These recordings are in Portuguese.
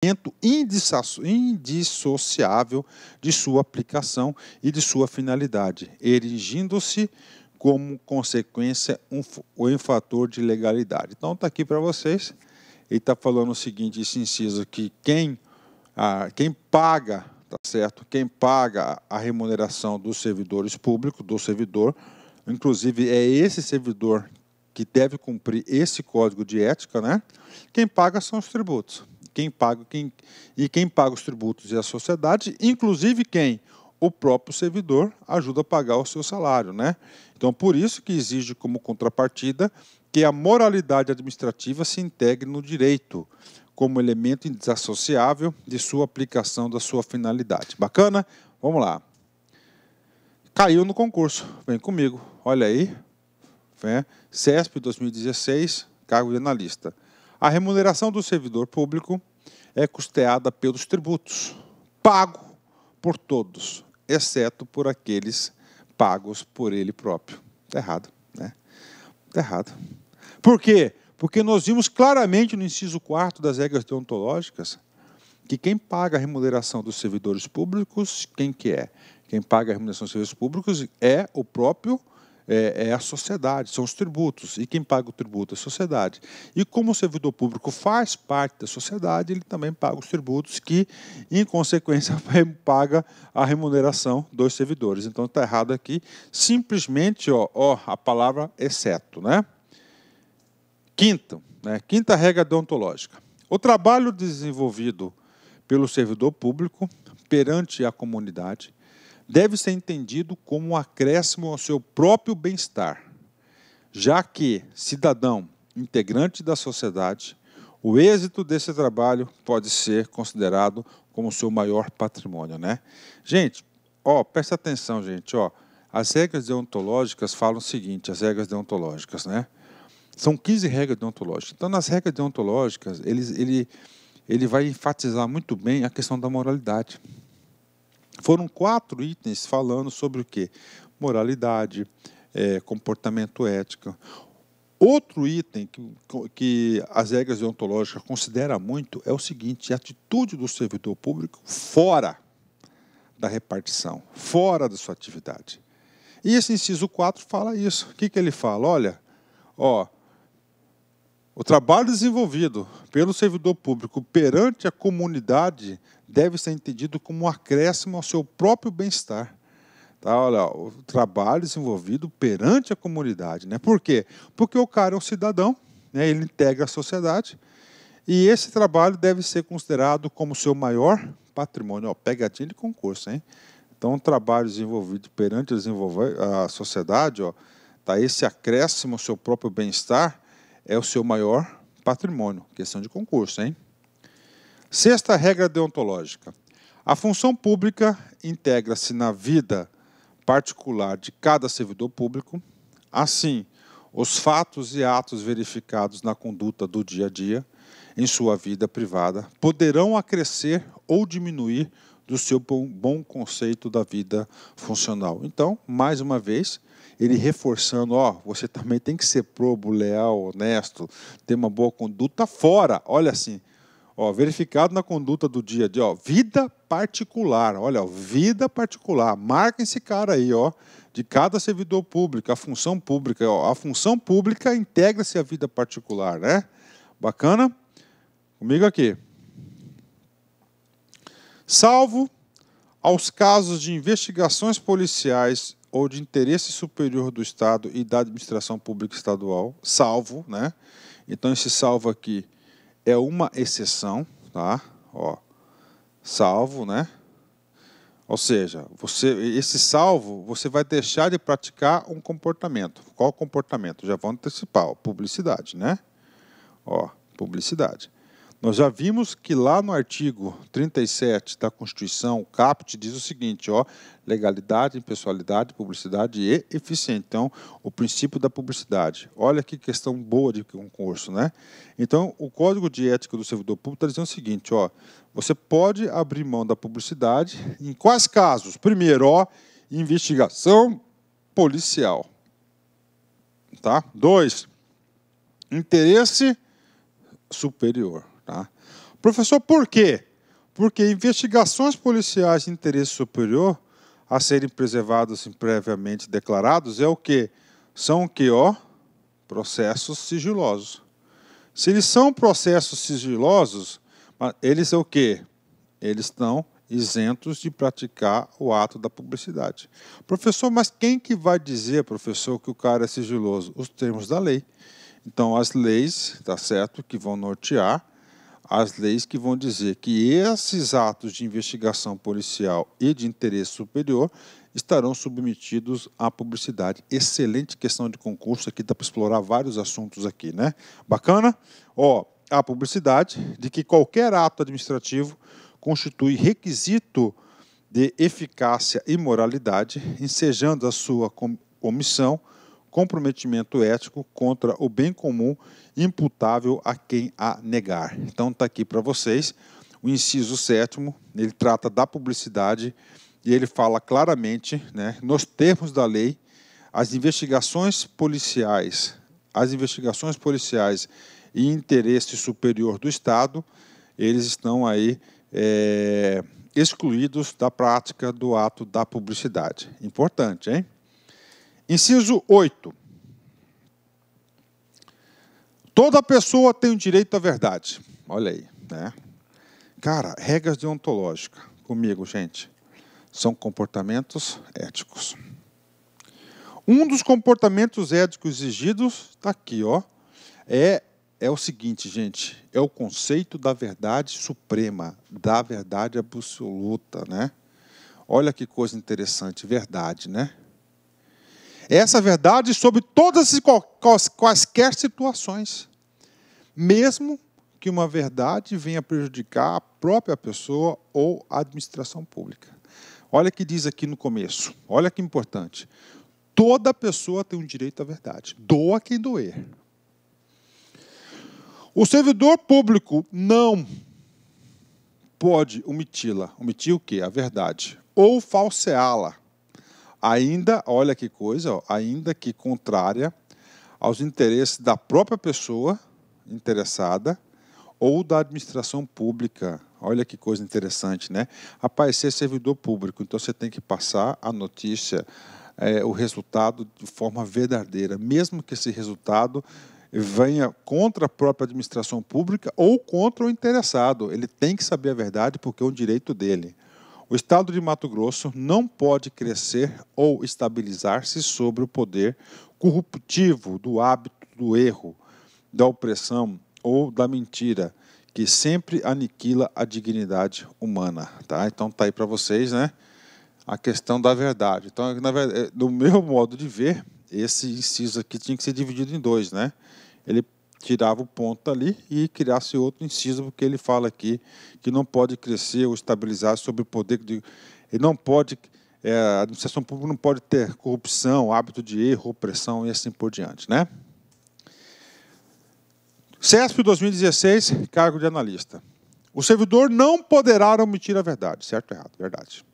elemento indissociável de sua aplicação e de sua finalidade, erigindo-se como consequência um fator de legalidade. Então, está aqui para vocês. Ele está falando o seguinte, esse inciso, que quem paga, tá certo? Quem paga a remuneração dos servidores públicos, do servidor, inclusive é esse servidor que deve cumprir esse código de ética, né? Quem paga são os tributos. Quem paga os tributos é a sociedade, inclusive quem? O próprio servidor ajuda a pagar o seu salário, né? Então, por isso que exige como contrapartida que a moralidade administrativa se integre no direito, como elemento indissociável de sua aplicação, da sua finalidade. Bacana? Vamos lá. Caiu no concurso. Vem comigo. Olha aí. CESP 2016, cargo de analista. A remuneração do servidor público é custeada pelos tributos, pago por todos, exceto por aqueles pagos por ele próprio. Está errado, né? Está errado. Por quê? Porque nós vimos claramente no inciso 4º das regras deontológicas que quem paga a remuneração dos servidores públicos, quem que é? Quem paga a remuneração dos servidores públicos é o próprio, é a sociedade, são os tributos. E quem paga o tributo é a sociedade. E como o servidor público faz parte da sociedade, ele também paga os tributos que, em consequência, paga a remuneração dos servidores. Então, está errado aqui. Simplesmente, a palavra exceto, né? Quinta regra deontológica. O trabalho desenvolvido pelo servidor público perante a comunidade deve ser entendido como um acréscimo ao seu próprio bem-estar, já que, cidadão integrante da sociedade, o êxito desse trabalho pode ser considerado como seu maior patrimônio, né? Gente, presta atenção, gente, as regras deontológicas falam o seguinte, as regras deontológicas, né? São 15 regras deontológicas. Então, nas regras deontológicas, ele vai enfatizar muito bem a questão da moralidade. Foram 4 itens falando sobre o quê? Moralidade, comportamento ético. Outro item que as regras deontológicas consideram muito é o seguinte, a atitude do servidor público fora da repartição, fora da sua atividade. E esse inciso 4 fala isso. O que ele fala? Olha, o trabalho desenvolvido pelo servidor público perante a comunidade deve ser entendido como um acréscimo ao seu próprio bem-estar. Tá? Olha, o trabalho desenvolvido perante a comunidade. Né? Por quê? Porque o cara é um cidadão, né? Ele integra a sociedade, e esse trabalho deve ser considerado como seu maior patrimônio. Pegadinha de concurso, hein? Então, o trabalho desenvolvido perante a sociedade, tá? Esse acréscimo ao seu próprio bem-estar é o seu maior patrimônio. Questão de concurso, hein? 6ª regra deontológica. A função pública integra-se na vida particular de cada servidor público. Assim, os fatos e atos verificados na conduta do dia a dia, em sua vida privada, poderão acrescer ou diminuir do seu bom conceito da vida funcional. Então, mais uma vez, ele reforçando, você também tem que ser probo, leal, honesto, ter uma boa conduta fora. Olha assim, verificado na conduta do dia a dia, vida particular. Olha, vida particular. Marca esse cara aí, de cada servidor público, a função pública. A função pública integra-se à vida particular, né? Bacana? Comigo aqui. Salvo aos casos de investigações policiais ou de interesse superior do Estado e da administração pública estadual, salvo, né? Então, esse salvo aqui é uma exceção, tá? Salvo, né? Ou seja, esse salvo, você vai deixar de praticar um comportamento. Qual comportamento? Já vou antecipar, publicidade, né? Publicidade. Nós já vimos que lá no artigo 37 da Constituição, o caput diz o seguinte, legalidade, impessoalidade, publicidade e eficiente. Então, o princípio da publicidade. Olha que questão boa de concurso, né? Então, o Código de Ética do Servidor Público está dizendo o seguinte, você pode abrir mão da publicidade em quais casos? Primeiro, investigação policial. Tá? 2, interesse superior. Tá? Professor, por quê? Porque investigações policiais de interesse superior a serem preservados e previamente declarados é o quê? São o quê, ó? Processos sigilosos. Se eles são processos sigilosos, eles é o quê? Eles estão isentos de praticar o ato da publicidade. Professor, mas quem que vai dizer, professor, que o cara é sigiloso? Os termos da lei. Então, as leis, tá certo, que vão nortear, as leis que vão dizer que esses atos de investigação policial e de interesse superior estarão submetidos à publicidade. Excelente questão de concurso, aqui dá para explorar vários assuntos aqui, né? Bacana? Ó, a publicidade de que qualquer ato administrativo constitui requisito de eficácia e moralidade, ensejando a sua omissão, comprometimento ético contra o bem comum imputável a quem a negar. Então está aqui para vocês o inciso 7º, ele trata da publicidade e ele fala claramente, né, nos termos da lei, as investigações policiais e interesse superior do Estado, eles estão aí excluídos da prática do ato da publicidade. Importante, hein? Inciso 8. Toda pessoa tem o direito à verdade. Olha aí, né? Cara, regras deontológicas. Comigo, gente. São comportamentos éticos. Um dos comportamentos éticos exigidos está aqui, ó. É o seguinte, gente. É o conceito da verdade suprema, da verdade absoluta, né? Olha que coisa interessante, verdade, né? Essa verdade sobre todas e quaisquer situações, mesmo que uma verdade venha prejudicar a própria pessoa ou a administração pública. Olha o que diz aqui no começo, olha que importante. Toda pessoa tem um direito à verdade, doa quem doer. O servidor público não pode omiti-la, omitir o quê? A verdade, ou falseá-la. Ainda, olha que coisa, ó, ainda que contrária aos interesses da própria pessoa interessada ou da administração pública. Olha que coisa interessante, né? Rapaz, você é servidor público, então você tem que passar a notícia, o resultado de forma verdadeira, mesmo que esse resultado venha contra a própria administração pública ou contra o interessado. Ele tem que saber a verdade porque é um direito dele. O Estado de Mato Grosso não pode crescer ou estabilizar-se sobre o poder corruptivo do hábito do erro, da opressão ou da mentira, que sempre aniquila a dignidade humana. Tá? Então está aí para vocês, né, a questão da verdade. Então, na verdade, do meu modo de ver, esse inciso aqui tinha que ser dividido em dois, né? Ele tirava o ponto ali e criasse outro inciso, porque ele fala aqui que não pode crescer ou estabilizar sobre o poder de... Ele não pode... a administração pública não pode ter corrupção, hábito de erro, opressão e assim por diante, né? CESP 2016, cargo de analista. O servidor não poderá omitir a verdade, certo ou errado? Verdade.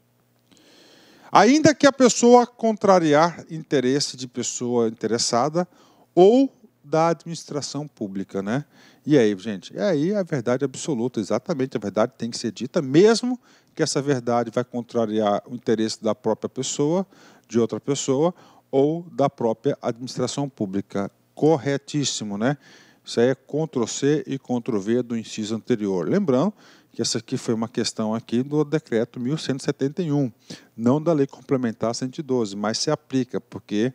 Ainda que a pessoa contrariar interesse de pessoa interessada ou da administração pública, né? E aí, gente? E aí a verdade absoluta, exatamente, a verdade tem que ser dita, mesmo que essa verdade vai contrariar o interesse da própria pessoa, de outra pessoa, ou da própria administração pública. Corretíssimo, né? Isso aí é Ctrl+C e Ctrl+V do inciso anterior. Lembrando que essa aqui foi uma questão aqui do decreto 1171, não da lei complementar 112, mas se aplica, porque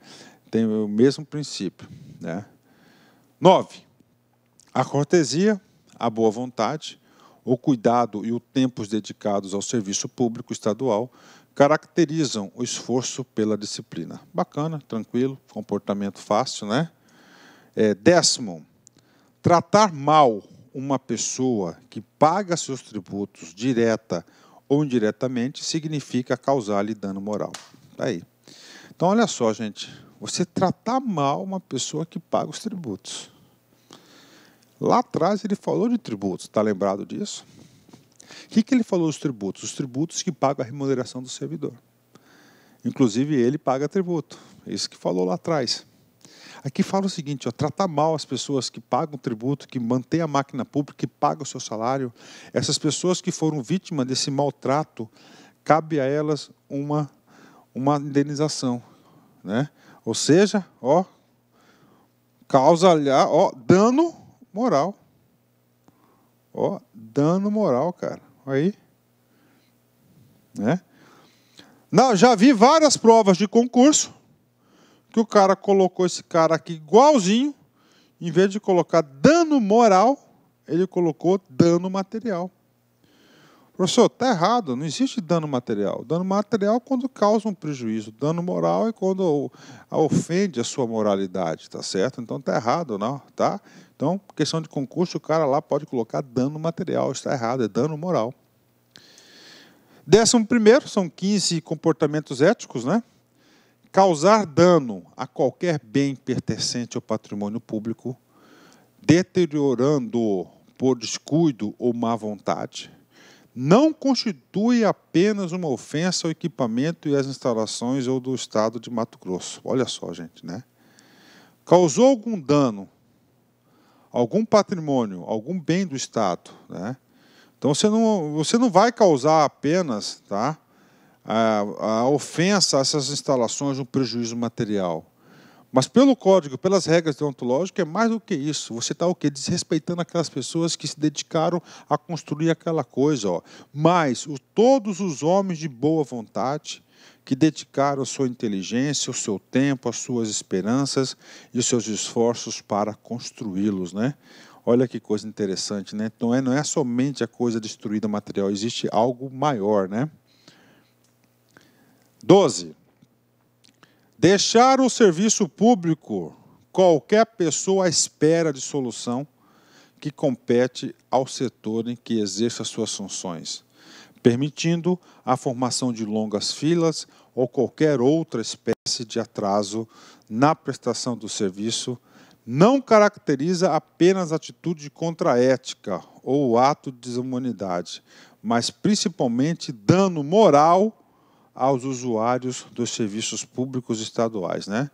tem o mesmo princípio, né? 9. A cortesia, a boa vontade, o cuidado e os tempos dedicados ao serviço público estadual caracterizam o esforço pela disciplina. Bacana, tranquilo, comportamento fácil, né? 10º, tratar mal uma pessoa que paga seus tributos direta ou indiretamente significa causar-lhe dano moral. Tá aí. Então, olha só, gente. Você tratar mal uma pessoa que paga os tributos. Lá atrás ele falou de tributos, está lembrado disso? O que ele falou dos tributos? Os tributos que pagam a remuneração do servidor. Inclusive ele paga tributo, isso que falou lá atrás. Aqui fala o seguinte, ó, tratar mal as pessoas que pagam tributo, que mantêm a máquina pública, que pagam o seu salário. Essas pessoas que foram vítimas desse maltrato, cabe a elas uma indenização, né? Ou seja, ó, causa, ó, dano moral. Ó, dano moral, cara. Aí. Né? Não, já vi várias provas de concurso que o cara colocou esse cara aqui igualzinho, em vez de colocar dano moral, ele colocou dano material. Professor, está errado, não existe dano material. Dano material é quando causa um prejuízo. Dano moral é quando ofende a sua moralidade, tá certo? Então está errado, não, tá? Então, questão de concurso, o cara lá pode colocar dano material, está errado, é dano moral. 11º, são 15 comportamentos éticos, né? Causar dano a qualquer bem pertencente ao patrimônio público, deteriorando-o por descuido ou má vontade, não constitui apenas uma ofensa ao equipamento e às instalações ou do Estado de Mato Grosso. Olha só, gente, né? Causou algum dano, algum patrimônio, algum bem do Estado, né? Então, você não vai causar apenas, tá, a ofensa a essas instalações, um prejuízo material. Mas pelo código, pelas regras deontológicas, é mais do que isso. Você está o quê? Desrespeitando aquelas pessoas que se dedicaram a construir aquela coisa. Ó. Mas todos os homens de boa vontade que dedicaram a sua inteligência, o seu tempo, as suas esperanças e os seus esforços para construí-los, né? Olha que coisa interessante, né? Não é somente a coisa destruída material, existe algo maior, né? 12. Deixar o serviço público qualquer pessoa à espera de solução que compete ao setor em que exerce as suas funções, permitindo a formação de longas filas ou qualquer outra espécie de atraso na prestação do serviço, não caracteriza apenas atitude contra-ética ou ato de desumanidade, mas principalmente dano moral aos usuários dos serviços públicos estaduais, né?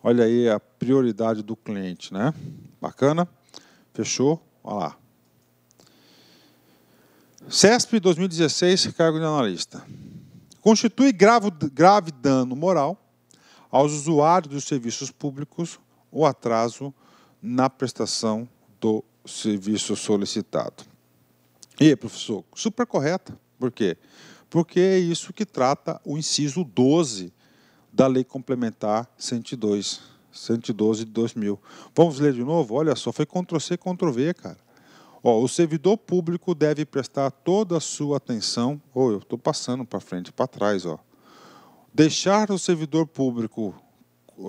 Olha aí a prioridade do cliente, né? Bacana? Fechou? Olha lá. CESP 2016, cargo de analista. Constitui grave dano moral aos usuários dos serviços públicos o atraso na prestação do serviço solicitado. E aí, professor? Super correta. Por quê? Porque é isso que trata o inciso 12 da Lei Complementar 112 de 2000. Vamos ler de novo? Olha só, foi Ctrl+C, Ctrl+V, cara. Ó, o servidor público deve prestar toda a sua atenção... eu estou passando para frente e para trás. Ó. Deixar o servidor público...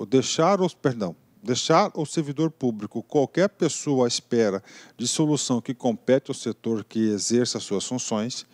Deixar o servidor público, qualquer pessoa à espera de solução que compete ao setor que exerça as suas funções,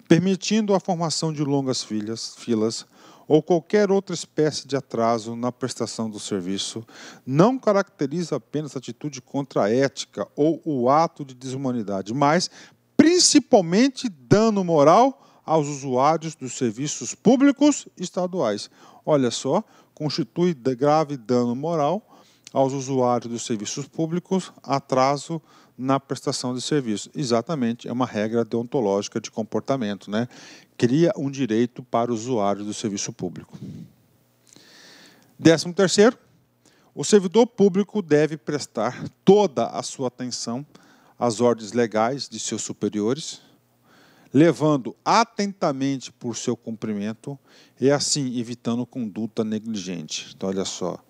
permitindo a formação de longas filas ou qualquer outra espécie de atraso na prestação do serviço, não caracteriza apenas a atitude contra-ética ou o ato de desumanidade, mas principalmente dano moral aos usuários dos serviços públicos estaduais. Olha só, constitui grave dano moral aos usuários dos serviços públicos, atraso na prestação de serviço. Exatamente, é uma regra deontológica de comportamento, né? Cria um direito para o usuário do serviço público. 13º, o servidor público deve prestar toda a sua atenção às ordens legais de seus superiores, levando atentamente por seu cumprimento e assim evitando conduta negligente. Então, olha só.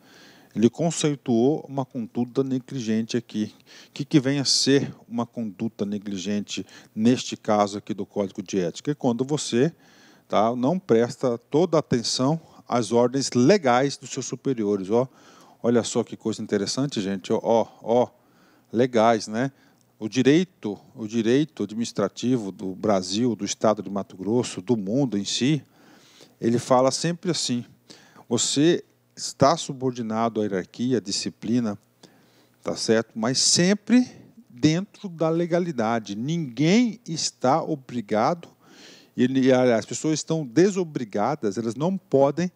Ele conceituou uma conduta negligente aqui. O que vem a ser uma conduta negligente neste caso aqui do Código de Ética? É quando você não presta toda a atenção às ordens legais dos seus superiores. Ó. Olha só que coisa interessante, gente. Legais, né? O direito administrativo do Brasil, do Estado de Mato Grosso, do mundo em si, ele fala sempre assim, você está subordinado à hierarquia, à disciplina, tá certo? Mas sempre dentro da legalidade. Ninguém está obrigado, as pessoas estão desobrigadas, elas não podem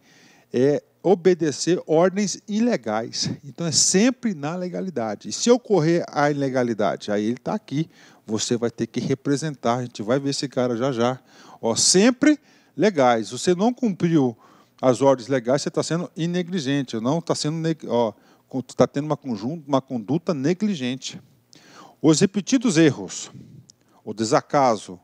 obedecer ordens ilegais. Então, é sempre na legalidade. E se ocorrer a ilegalidade, aí ele está aqui, você vai ter que representar. A gente vai ver esse cara já já. Ó, sempre legais. Você não cumpriu as ordens legais, você está sendo inegligente. Não está sendo, está tendo uma conduta negligente. Os repetidos erros, o descaso,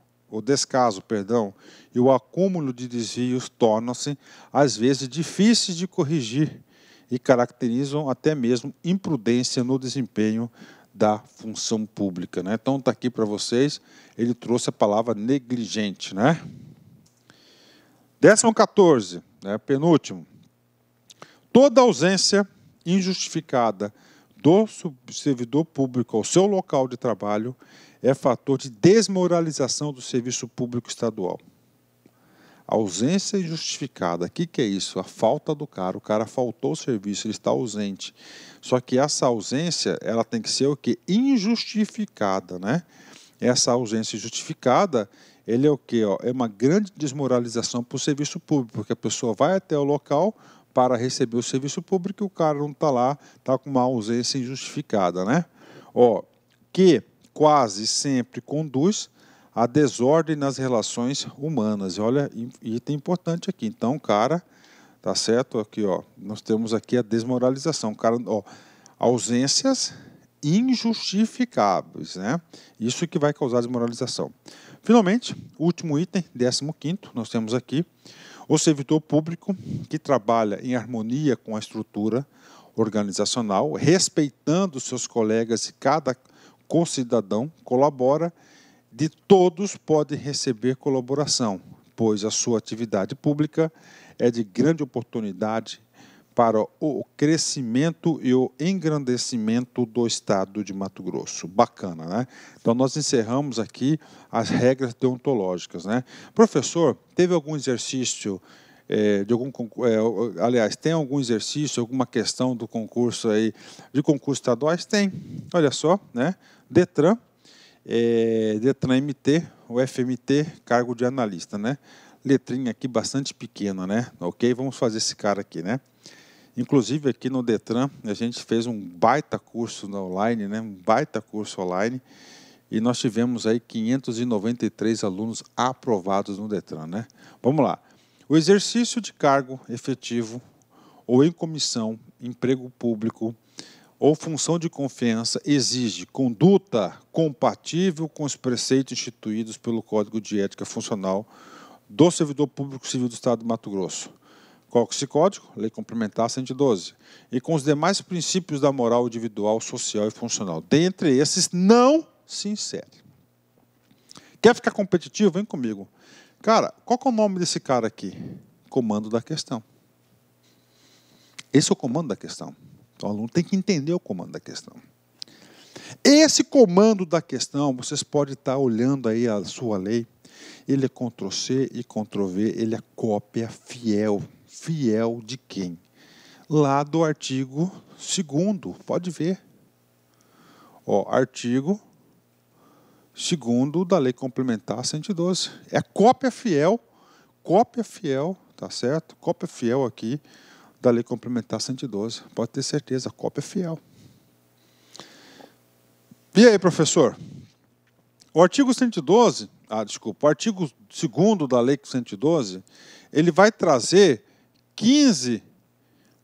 e o acúmulo de desvios tornam-se, às vezes, difíceis de corrigir e caracterizam até mesmo imprudência no desempenho da função pública, né? Então, está aqui para vocês, ele trouxe a palavra negligente, né? 14º, né, penúltimo. Toda ausência injustificada do servidor público ao seu local de trabalho é fator de desmoralização do serviço público estadual. A ausência injustificada. O que é isso? A falta do cara. O cara faltou o serviço, ele está ausente. Só que essa ausência, ela tem que ser o quê? Injustificada, né? Essa ausência injustificada, ele é o quê? É uma grande desmoralização para o serviço público, porque a pessoa vai até o local para receber o serviço público e o cara não está lá, está com uma ausência injustificada, né? Que quase sempre conduz à desordem nas relações humanas. E olha, item importante aqui. Então, cara, tá certo? Aqui, nós temos aqui a desmoralização. Cara, ausências injustificáveis, né? Isso que vai causar desmoralização. Finalmente, último item, 15º, nós temos aqui o servidor público que trabalha em harmonia com a estrutura organizacional, respeitando seus colegas e cada concidadão colabora, de todos pode receber colaboração, pois a sua atividade pública é de grande oportunidade para o crescimento e o engrandecimento do Estado de Mato Grosso. Bacana, né? Então, nós encerramos aqui as regras deontológicas, né? Professor, teve algum exercício aliás, tem algum exercício, alguma questão do concurso aí, de concursos estaduais? Tem. Olha só, né? Detran MT, o FMT, cargo de analista, né? Letrinha aqui bastante pequena, né? Ok? Vamos fazer esse cara aqui, né? Inclusive aqui no Detran, a gente fez um baita curso online, né? Um baita curso online, e nós tivemos aí 593 alunos aprovados no Detran, né? Vamos lá. O exercício de cargo efetivo ou em comissão, emprego público ou função de confiança exige conduta compatível com os preceitos instituídos pelo Código de Ética Funcional do Servidor Público Civil do Estado de Mato Grosso. Qual que é esse código? Lei Complementar 112. E com os demais princípios da moral individual, social e funcional. Dentre esses, não se insere. Quer ficar competitivo? Vem comigo. Cara, qual que é o nome desse cara aqui? Comando da questão. Esse é o comando da questão. Então, o aluno tem que entender o comando da questão. Esse comando da questão, vocês podem estar olhando aí a sua lei, ele é Ctrl+C e Ctrl+V, ele é cópia fiel. Fiel de quem? Lá do artigo 2º, pode ver. Artigo 2º da Lei Complementar 112. É cópia fiel, tá certo? Cópia fiel aqui da Lei Complementar 112. Pode ter certeza, cópia fiel. E aí, professor? O artigo 112, o artigo 2º da Lei 112, ele vai trazer 15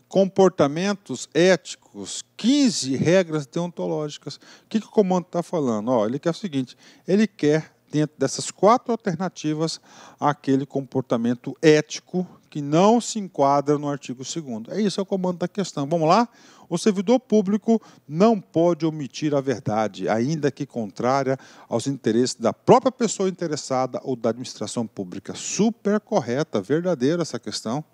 comportamentos éticos, 15 regras deontológicas. O que o comando está falando? Ele quer o seguinte, ele quer, dentro dessas 4 alternativas, aquele comportamento ético que não se enquadra no artigo 2º. É isso, é o comando da questão. Vamos lá? O servidor público não pode omitir a verdade, ainda que contrária aos interesses da própria pessoa interessada ou da administração pública. Super correta, verdadeira essa questão.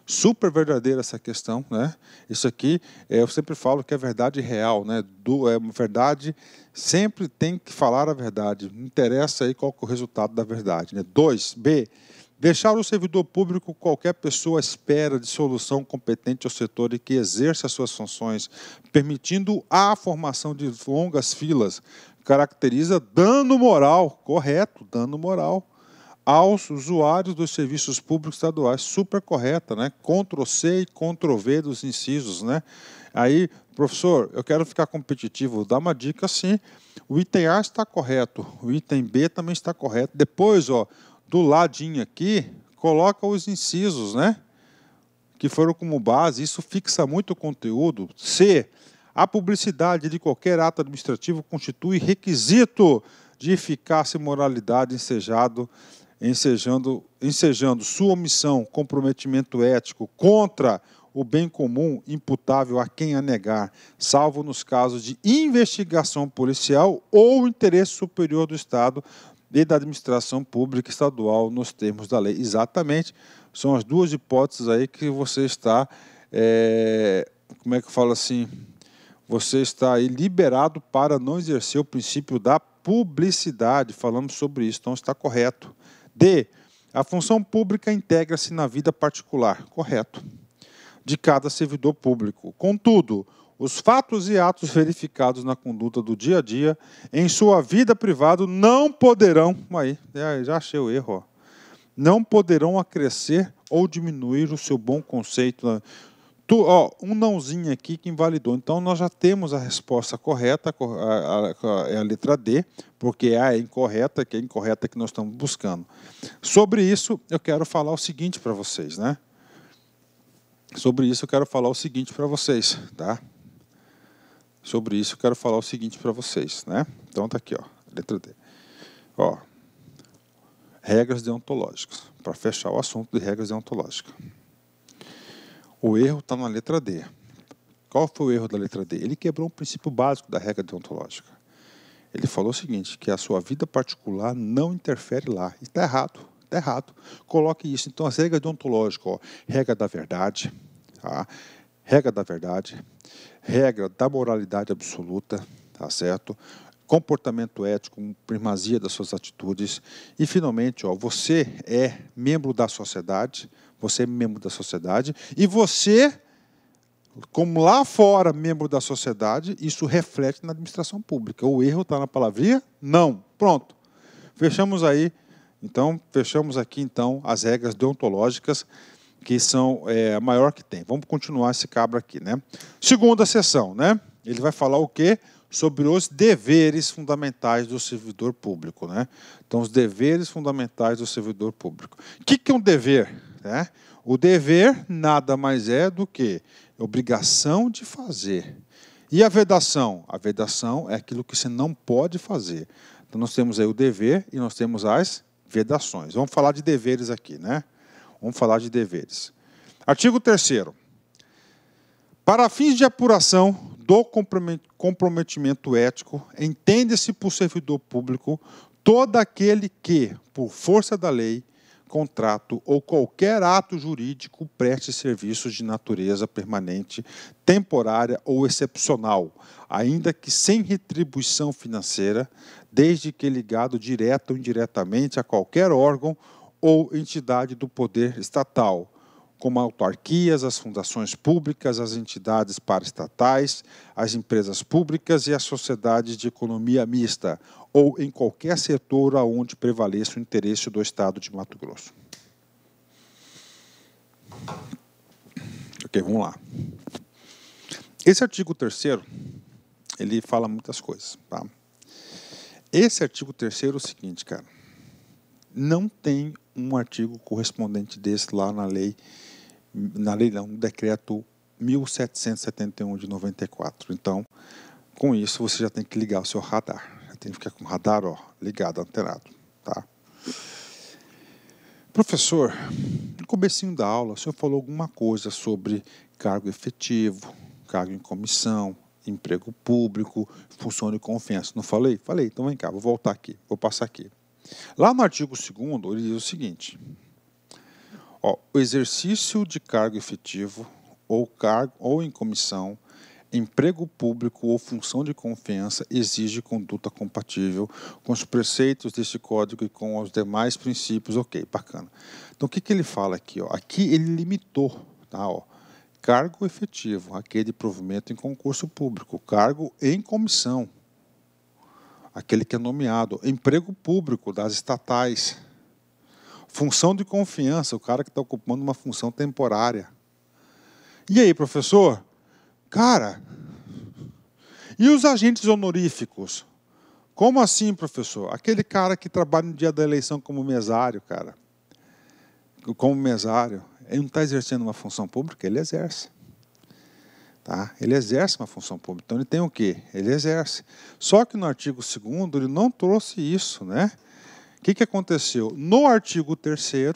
Super verdadeira essa questão, né? Isso aqui, eu sempre falo que é verdade real, né? Verdade, sempre tem que falar a verdade. Não interessa aí qual que é o resultado da verdade, né? 2b, deixar o servidor público qualquer pessoa à espera de solução competente ao setor e que exerça as suas funções, permitindo a formação de longas filas, caracteriza dano moral, correto, dano moral, aos usuários dos serviços públicos estaduais. Super correta, né? Ctrl+C e Ctrl+V dos incisos, né? Aí, professor, eu quero ficar competitivo, dá uma dica assim, o item A está correto, o item B também está correto. Depois, ó, do ladinho aqui, coloca os incisos, né? Que foram como base, isso fixa muito o conteúdo. C, a publicidade de qualquer ato administrativo constitui requisito de eficácia e moralidade ensejando sua omissão, comprometimento ético contra o bem comum imputável a quem a negar, salvo nos casos de investigação policial ou interesse superior do Estado e da administração pública estadual nos termos da lei. Exatamente, são as duas hipóteses aí que você está, como é que eu falo assim, você está aí liberado para não exercer o princípio da publicidade, falamos sobre isso, então está correto. D, a função pública integra-se na vida particular, correto, de cada servidor público. Contudo, os fatos e atos verificados na conduta do dia a dia, em sua vida privada, não poderão, aí, já achei o erro, ó, não poderão acrescer ou diminuir o seu bom conceito. Um nãozinho aqui que invalidou. Então, nós já temos a resposta correta, é a letra D, porque A é incorreta, que é incorreta que nós estamos buscando. Sobre isso, eu quero falar o seguinte para vocês, né? Sobre isso, eu quero falar o seguinte para vocês, tá? Sobre isso, eu quero falar o seguinte para vocês, né? Então, tá aqui, ó, letra D. Ó, regras deontológicas, para fechar o assunto de regras deontológicas. O erro está na letra D. Qual foi o erro da letra D? Ele quebrou um princípio básico da regra deontológica. Ele falou o seguinte, que a sua vida particular não interfere lá. E está errado, está errado. Coloque isso. Então, as regras deontológicas, ó, regra da verdade, tá? Regra da verdade, regra da moralidade absoluta, tá certo? Comportamento ético, primazia das suas atitudes. E, finalmente, ó, você é membro da sociedade, e você, como lá fora, membro da sociedade, isso reflete na administração pública. O erro está na palavrinha? Não. Pronto. Fechamos aí. Então, fechamos aqui, então, as regras deontológicas, que são a maior que tem. Vamos continuar esse cabra aqui, né? Segunda sessão, né? Ele vai falar o quê? Sobre os deveres fundamentais do servidor público, né? Então, os deveres fundamentais do servidor público. O que é um dever? Né? O dever nada mais é do que obrigação de fazer. E a vedação? A vedação é aquilo que você não pode fazer. Então, nós temos aí o dever e nós temos as vedações. Vamos falar de deveres aqui, né? Vamos falar de deveres. Artigo 3º. Para fins de apuração do comprometimento ético, entende-se por servidor público todo aquele que, por força da lei, contrato ou qualquer ato jurídico preste serviços de natureza permanente, temporária ou excepcional, ainda que sem retribuição financeira, desde que ligado direta ou indiretamente a qualquer órgão ou entidade do poder estatal, como autarquias, as fundações públicas, as entidades paraestatais, as empresas públicas e as sociedades de economia mista, ou em qualquer setor onde prevaleça o interesse do Estado de Mato Grosso. Ok, vamos lá. Esse artigo 3º, ele fala muitas coisas, tá? Esse artigo 3º é o seguinte, cara. Não tem um artigo correspondente desse lá na lei não, no decreto 1771 de 94. Então, com isso, você já tem que ligar o seu radar. Já tem que ficar com o radar, ó, ligado, antenado, tá? Professor, no comecinho da aula, o senhor falou alguma coisa sobre cargo efetivo, cargo em comissão, emprego público, função de confiança. Não falei? Falei. Então, vem cá, vou voltar aqui, vou passar aqui. Lá no artigo 2º, ele diz o seguinte, ó, o exercício de cargo efetivo ou em comissão, emprego público ou função de confiança exige conduta compatível com os preceitos deste código e com os demais princípios. Ok, bacana. Então, o que ele fala aqui? Ó? Aqui ele limitou, tá? Ó, cargo efetivo, aquele de provimento em concurso público, cargo em comissão, aquele que é nomeado, emprego público das estatais, Função de confiança, o cara que está ocupando uma função temporária. E aí, professor? Cara, e os agentes honoríficos? Como assim, professor? Aquele cara que trabalha no dia da eleição como mesário, cara. Como mesário. Ele não está exercendo uma função pública, ele exerce. Tá? Ele exerce uma função pública. Então, ele tem o quê? Ele exerce. Só que no artigo 2º, ele não trouxe isso, né? O que aconteceu? No artigo 3º,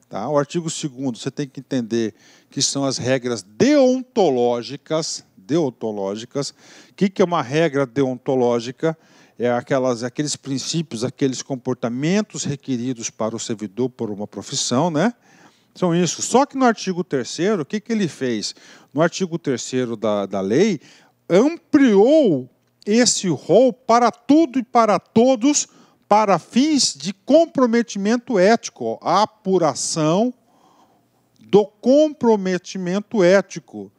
tá? O artigo 2º, você tem que entender que são as regras deontológicas. Deontológicas. O que é uma regra deontológica? É aqueles princípios, aqueles comportamentos requeridos para o servidor por uma profissão, né? São isso. Só que no artigo 3º, o que ele fez? No artigo 3º da lei, ampliou esse rol para tudo e para todos, para fins de comprometimento ético, a apuração do comprometimento ético,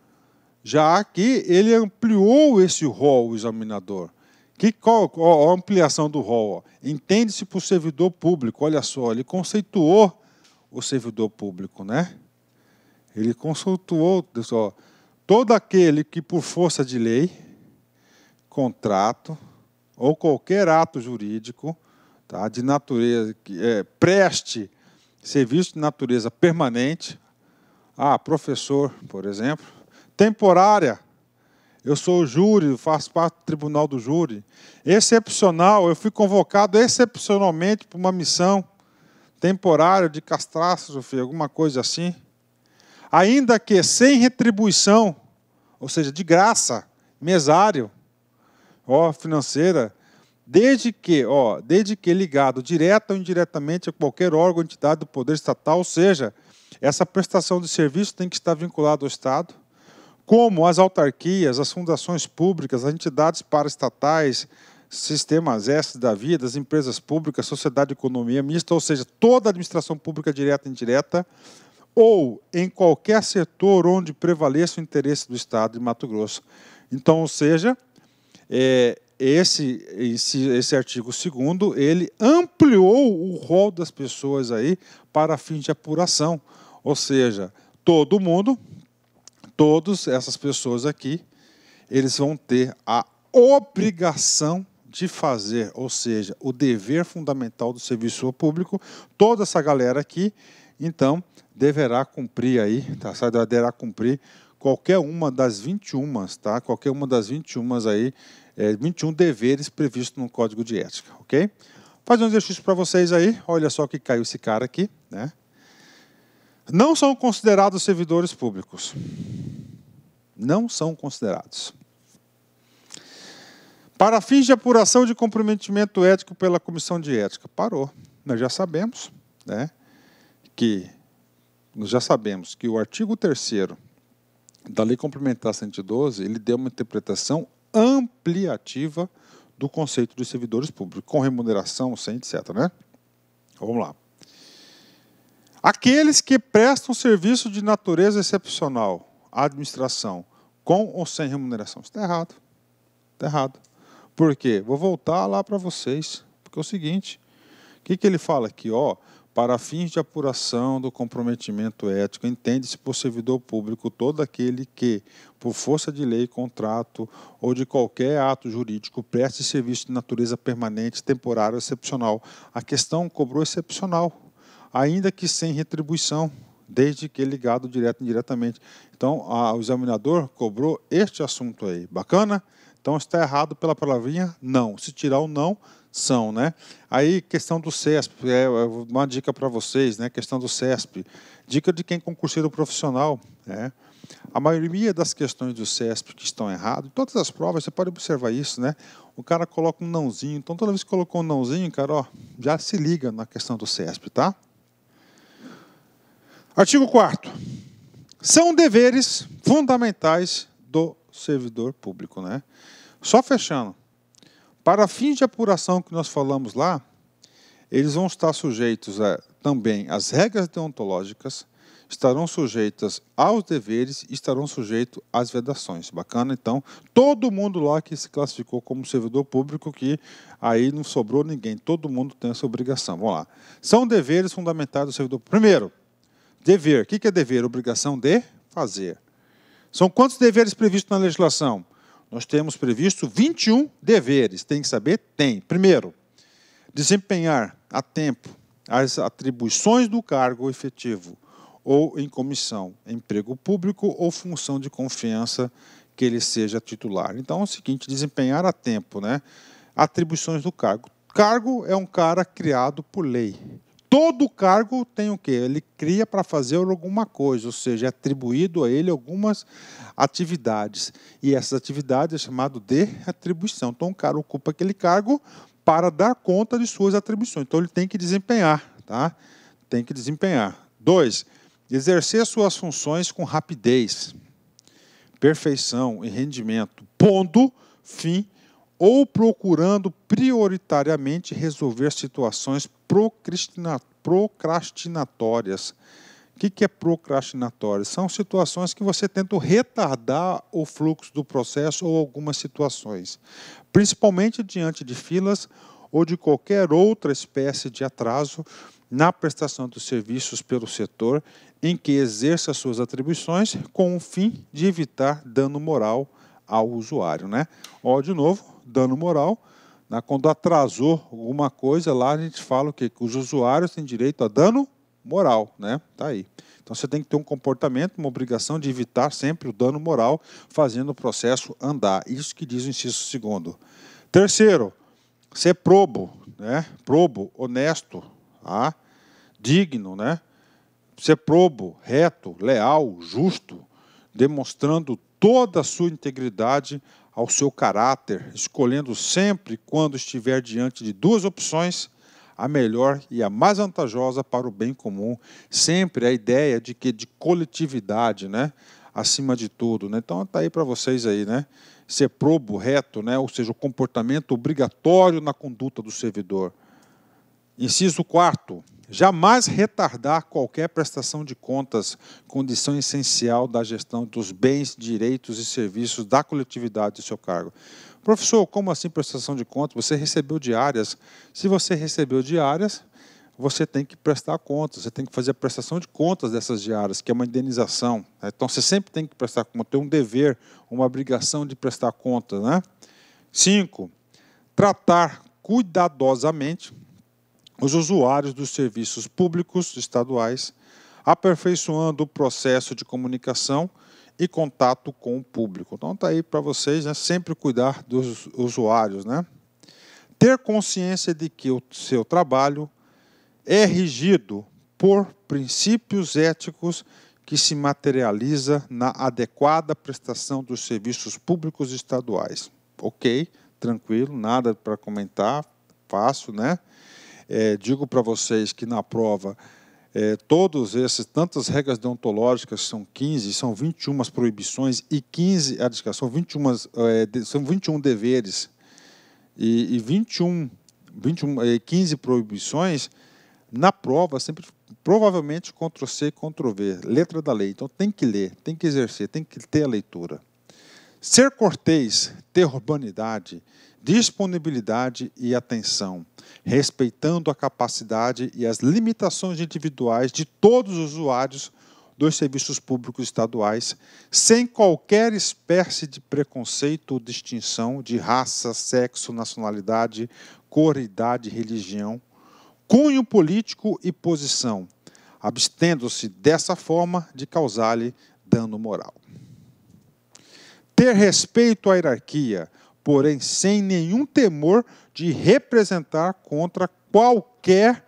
já que ele ampliou esse rol, o examinador. Qual a ampliação do rol? Entende-se por servidor público, olha só, ele conceituou o servidor público, né? Ele conceituou, pessoal, todo aquele que por força de lei, contrato ou qualquer ato jurídico, tá, de natureza preste serviço de natureza permanente, professor, por exemplo, temporária, eu sou o júri, faço parte do tribunal do júri, excepcional, eu fui convocado excepcionalmente para uma missão temporária de catástrofe, alguma coisa assim, ainda que sem retribuição, ou seja, de graça, mesário, financeira, desde que ligado direta ou indiretamente a qualquer órgão ou entidade do poder estatal, ou seja, essa prestação de serviço tem que estar vinculada ao Estado, como as autarquias, as fundações públicas, as entidades paraestatais, sistemas S da vida, as empresas públicas, sociedade de economia mista, ou seja, toda a administração pública direta e indireta, ou em qualquer setor onde prevaleça o interesse do Estado de Mato Grosso. Então, ou seja, esse artigo 2º, ele ampliou o rol das pessoas aí para fins de apuração. Ou seja, todo mundo, todas essas pessoas aqui, eles vão ter a obrigação de fazer, ou seja, o dever fundamental do serviço público, toda essa galera aqui, então, deverá cumprir aí, tá? Deverá cumprir qualquer uma das 21, tá? Qualquer uma das 21 aí, 21 deveres previstos no Código de Ética, ok? Fazer um exercício para vocês aí, olha só que caiu esse cara aqui, né? Não são considerados servidores públicos. Não são considerados. Para fins de apuração de comprometimento ético pela Comissão de Ética. Parou. Nós já sabemos, né, que o artigo 3º da Lei Complementar 112, ele deu uma interpretação ampliativa do conceito de servidores públicos, com remuneração, sem, etc. Né? Vamos lá. Aqueles que prestam serviço de natureza excepcional à administração, com ou sem remuneração. Isso está errado. Está errado. Por quê? Vou voltar lá para vocês. Porque é o seguinte, o que ele fala aqui? Para fins de apuração do comprometimento ético, entende-se por servidor público todo aquele que, por força de lei, contrato ou de qualquer ato jurídico, preste serviço de natureza permanente, temporário ou excepcional. A questão cobrou excepcional, ainda que sem retribuição, desde que ligado direto e indiretamente. Então, o examinador cobrou este assunto aí. Bacana? Então, está errado pela palavrinha não. Se tirar o não, são, né? Aí, questão do CESP, uma dica para vocês, né? Questão do CESP, dica de quem é concurseiro profissional, né? A maioria das questões do CESP que estão erradas, todas as provas, você pode observar isso, né? O cara coloca um nãozinho, então toda vez que colocou um nãozinho, cara, já se liga na questão do CESP, tá? Artigo 4º. São deveres fundamentais do servidor público, né? Só fechando. Para fins de apuração que nós falamos lá, eles vão estar sujeitos também às regras deontológicas, estarão sujeitas aos deveres e estarão sujeitos às vedações. Bacana? Então, todo mundo lá que se classificou como servidor público, que aí não sobrou ninguém, todo mundo tem essa obrigação. Vamos lá. São deveres fundamentais do servidor público. Primeiro, dever. O que é dever? Obrigação de fazer. São quantos deveres previstos na legislação? Nós temos previsto 21 deveres. Tem que saber? Tem. Primeiro, desempenhar a tempo as atribuições do cargo efetivo ou em comissão, emprego público ou função de confiança que ele seja titular. Então, é o seguinte, desempenhar a tempo, né? Atribuições do cargo. Cargo é um cara criado por lei. Todo cargo tem o quê? Ele cria para fazer alguma coisa, ou seja, é atribuído a ele algumas atividades. E essas atividades é chamado de atribuição. Então, o cara ocupa aquele cargo para dar conta de suas atribuições. Então, ele tem que desempenhar, tá? Tem que desempenhar. 2, exercer suas funções com rapidez, perfeição e rendimento, pondo fim ou procurando prioritariamente resolver situações procrastinatórias. O que é procrastinatório? São situações que você tenta retardar o fluxo do processo ou algumas situações, principalmente diante de filas ou de qualquer outra espécie de atraso na prestação dos serviços pelo setor em que exerça suas atribuições com o fim de evitar dano moral ao usuário, né? Ó, de novo, dano moral, né? Quando atrasou alguma coisa, lá a gente fala o quê? Que os usuários têm direito a dano moral, né? Tá aí. Então você tem que ter um comportamento, uma obrigação de evitar sempre o dano moral, fazendo o processo andar. Isso que diz o inciso 2º. Terceiro, ser probo, né? Probo, honesto, tá? Digno, né? Ser probo, reto, leal, justo, demonstrando toda a sua integridade ao seu caráter, escolhendo sempre, quando estiver diante de duas opções, a melhor e a mais vantajosa para o bem comum. Sempre a ideia de que de coletividade, né? Acima de tudo, né? Então está aí para vocês aí, né? Ser probo, reto, né? Ou seja, o comportamento obrigatório na conduta do servidor. Inciso 4º, jamais retardar qualquer prestação de contas, condição essencial da gestão dos bens, direitos e serviços da coletividade do seu cargo. Professor, como assim prestação de contas? Você recebeu diárias. Se você recebeu diárias, você tem que prestar contas, você tem que fazer a prestação de contas dessas diárias, que é uma indenização. Então, você sempre tem que prestar conta, tem um dever, uma obrigação de prestar contas, né? 5, tratar cuidadosamente os usuários dos serviços públicos estaduais, aperfeiçoando o processo de comunicação e contato com o público. Então está aí para vocês, né, sempre cuidar dos usuários, né? Ter consciência de que o seu trabalho é regido por princípios éticos que se materializa na adequada prestação dos serviços públicos estaduais. Ok, tranquilo, nada para comentar, fácil, né? Digo para vocês que na prova, todos esses, tantas regras deontológicas, são 15, são 21 proibições e 15, são 21 deveres e 15 proibições, na prova, sempre, provavelmente, Ctrl+C, Ctrl+V, letra da lei. Então tem que ler, tem que exercer, tem que ter a leitura. Ser cortês, ter urbanidade, disponibilidade e atenção, respeitando a capacidade e as limitações individuais de todos os usuários dos serviços públicos estaduais, sem qualquer espécie de preconceito ou distinção de raça, sexo, nacionalidade, cor, idade, religião, cunho político e posição, abstendo-se dessa forma de causar-lhe dano moral. Ter respeito à hierarquia, porém sem nenhum temor de representar contra qualquer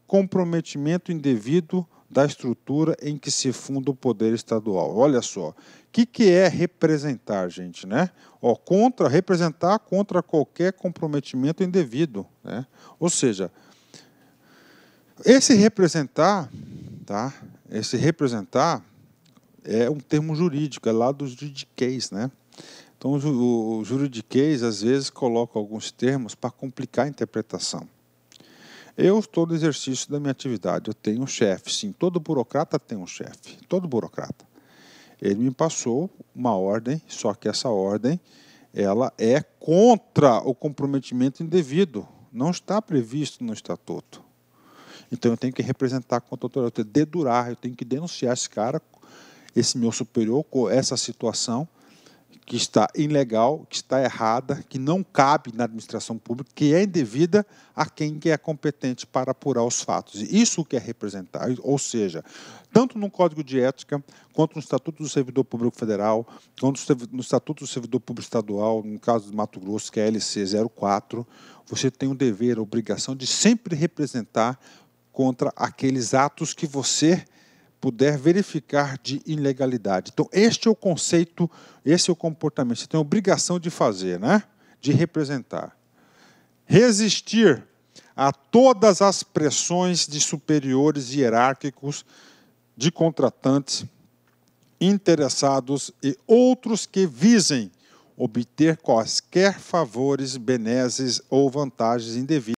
comprometimento indevido da estrutura em que se funda o poder estadual. Olha só, o que é representar, gente, né? Representar contra qualquer comprometimento indevido, né? Ou seja, esse representar, tá? Esse representar é um termo jurídico, é lá do juridiquês, né? Então, o juridiquês, às vezes, coloca alguns termos para complicar a interpretação. Eu estou no exercício da minha atividade, eu tenho um chefe, sim, todo burocrata tem um chefe, todo burocrata. Ele me passou uma ordem, só que essa ordem ela é contra o comprometimento indevido, não está previsto no estatuto. Então eu tenho que representar contra a autoridade, eu tenho que dedurar, eu tenho que denunciar esse cara, esse meu superior, com essa situação que está ilegal, que está errada, que não cabe na administração pública, que é indevida a quem é competente para apurar os fatos. Isso que é representar, ou seja, tanto no Código de Ética, quanto no Estatuto do Servidor Público Federal, quanto no Estatuto do Servidor Público Estadual, no caso do Mato Grosso, que é a LC 04, você tem o dever, a obrigação de sempre representar contra aqueles atos que você puder verificar de ilegalidade. Então, este é o conceito, esse é o comportamento. Você tem a obrigação de fazer, né? De representar. Resistir a todas as pressões de superiores hierárquicos, de contratantes, interessados e outros que visem obter quaisquer favores, benesses ou vantagens indevidas